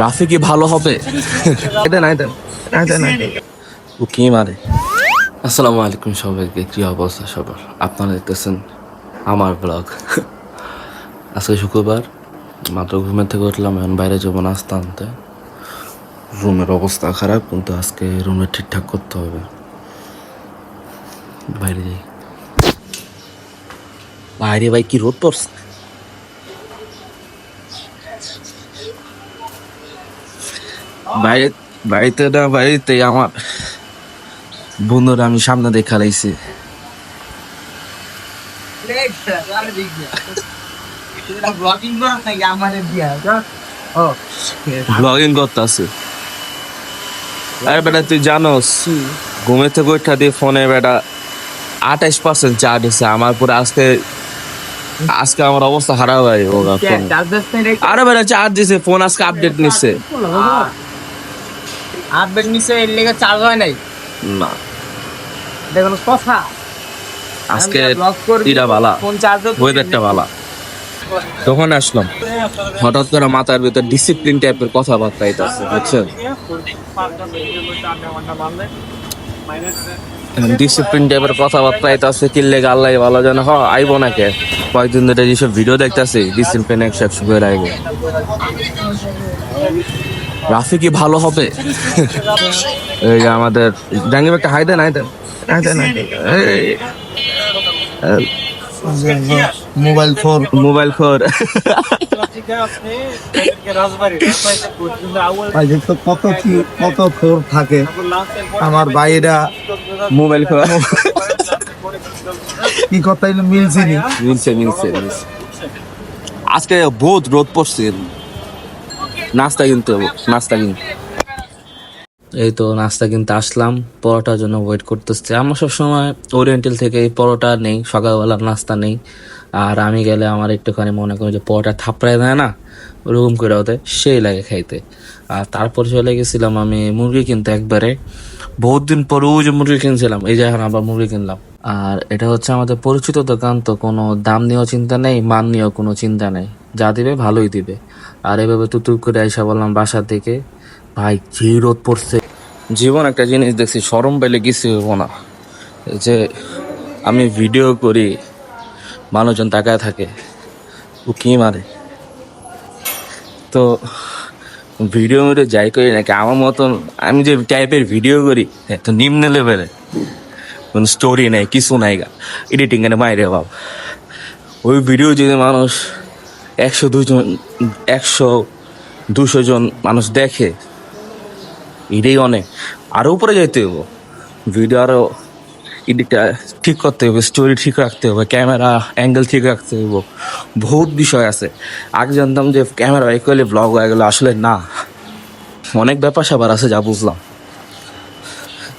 রাফি কি ভালো হবে? ও কি মারে? আসসালামু আলাইকুম সবাইকে, কি অবস্থা সবার? আপনারা দেখতেছেন আমার ব্লগ। আজকে শুক্রবার, মাত্র ঘুমের থেকে উঠলাম, এখন বাইরে যাবো নাস্তা আনতে। রুমের অবস্থা খারাপ, কিন্তু আজকে রুমে ঠিকঠাক করতে হবে। বাইরে যাই। বাইরে ভাই কি রোদ পড়ছে! বাইরে বাড়িতে না, বাড়িতে আমার বন্ধুরা আমি সামনে দেখা লাইছি। ব্লগিং করতেছে। আরে বেটা তুই জানোস, ঘুমের থেকে ওইটা দিয়ে ফোনে বেটা 28% চার্জ আছে আমার পুরো। আজকে আজকে আমার অবস্থা খারাপ হয়। আরে বেটা চার্জ দিছে, ফোন আজকে আপডেট নিচ্ছে। আপডেট নিছে এর লেগে চার্জ হয় নাই না, দেখুন কথা। আজকে ইটা বালা, ওয়েদারটা বালা। তখন আসলাম, হঠাৎ করে মাথার ভিতর ডিসিপ্লিন টাইপের কথাবার্তা আইতাছে, বুঝছেন? ডিসিপ্লিন টাইপের কথাবার্তা আইতাছে, কি লেগে আল্লাহ ভালো জানে। আইবো না কে, কয়েকদিন ধরে যেসব ভিডিও দেখতেছি ডিসিপ্লিন একশো করে আইবো। রাফি কি ভালো হবে? এই যে আমাদের জাঙ্গিব একটা হাই দেন, মোবাইল ফোন কত ফোর থাকে আমার ভাইরা। মোবাইল ফোর কি কথা মিলছে মিলছে। আজকে বহুত রোদ পড়ছে, নাস্তা কিনতে হবে, এই তো নাস্তা কিনতে আসলাম, পরোটার জন্য ওয়েট করতেছি। আমরা সবসময় ওরিয়েন্টাল থেকে এই পরোটা নেই, সকালবেলার নাস্তা নেই। আর আমি গেলে আমার একটুখানি মনে করি যে পরোটা থাপড়ায় দেয় না, ওরকম করে ওতে সেই লাগে খাইতে। আর তারপর চলে গেছিলাম আমি মুরগি কিনতে একবারে। বহুত দিন পর ওই যে মুরগি কিনছিলাম, এই যে এখন আবার মুরগি কিনলাম। আর এটা হচ্ছে আমাদের পরিচিত দোকান, তো কোনো দাম নিয়েও চিন্তা নেই, মান নিয়েও কোনো চিন্তা নেই, যা দিবে ভালোই দিবে। আর এভাবে তুতুর করে আইসা বললাম বাসার দিকে। ভাই যে রোদ পড়ছে, জীবন একটা জিনিস দেখছি, শরম পেলে কিছু হবো না। যে আমি ভিডিও করি, মানুষজন তাকায় থাকে, ও কি মারে। তো ভিডিও মেরে যাই করি নাকি আমার মতন, আমি যে টাইপের ভিডিও করি তো নিম্ন লেভেলে, কোনো স্টোরি নেই, কিছু নাই, গা এডিটিং এনে মাইরে বাব। ওই ভিডিও যদি মানুষ 100-200 জন মানুষ দেখে, এটাই অনেক। আরো উপরে যাইতে হইব, ভিডিও আরো এডিটটা ঠিক করতে হবে, স্টোরি ঠিক রাখতে হবে, ক্যামেরা অ্যাঙ্গেল ঠিক রাখতে হইব, বহুত বিষয় আছে। আগে জানতাম যে ক্যামেরা বাইক করলে ব্লগ হয়ে গেলো, আসলে না, অনেক ব্যাপার স্যাপার আছে যা বুঝলাম।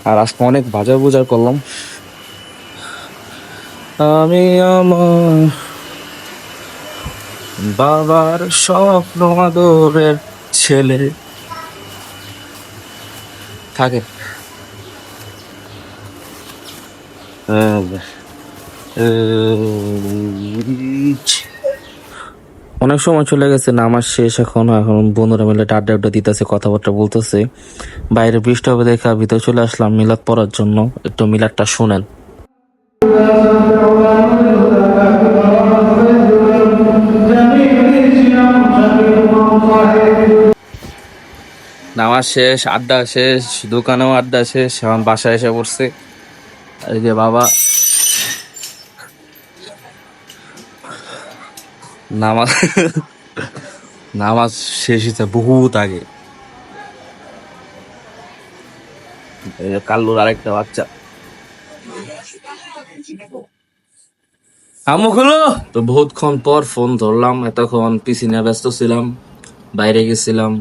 আর আজকে অনেক বাজার করলাম। আমি আমার বাবার স্বপ্ন আদরের ছেলে থাকে। অনেক সময় চলে গেছে, নামাজ শেষ, এখন বন্ধুরা মিলে আড্ডা দিতেছে, কথাবার্তা বলতেছে। বাইরে বৃষ্টি হবে দেখা ভিতরে চলে আসলাম মিলাদ পড়ার জন্য। একটু মিলাদটা শুনেন। নামাজ শেষ, আড্ডা শেষ, দোকানেও আড্ডা শেষ, এখন বাসায় এসে পড়ছে। এই যে বাবা নামাজ নামাজ শেষ হয়েছে বহুত আগে। কাল্লুর আরেকটা বাচ্চা, আমুক হলো তো। বহুতক্ষণ পর ফোন ধরলাম, এতক্ষণ পিসি নিয়ে ব্যস্ত ছিলাম, বাইরে গেছিলাম,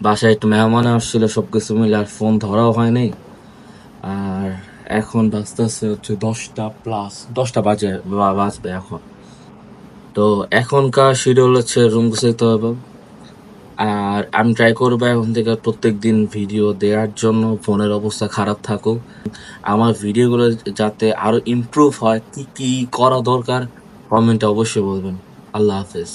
বাসায় একটু মেহমান আসছিল, সবকিছু মিলে আর ফোন ধরাও হয়নি। আর এখন বাজতেছে হচ্ছে 10টা বাজবে এখন। তো এখনকার শিডিউল হচ্ছে রুম গুছাইতে হবে। আর আমি ট্রাই করবো এখন থেকে প্রত্যেক দিন ভিডিও দেওয়ার জন্য, ফোনের অবস্থা খারাপ থাকুক, আমার ভিডিওগুলো যাতে আরো ইমপ্রুভ হয়। কি কি করা দরকার কমেন্টে অবশ্যই বলবেন। আল্লাহ হাফেজ।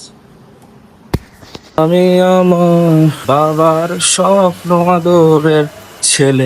আমি আমার বাবার স্বপ্ন আদরের ছেলে।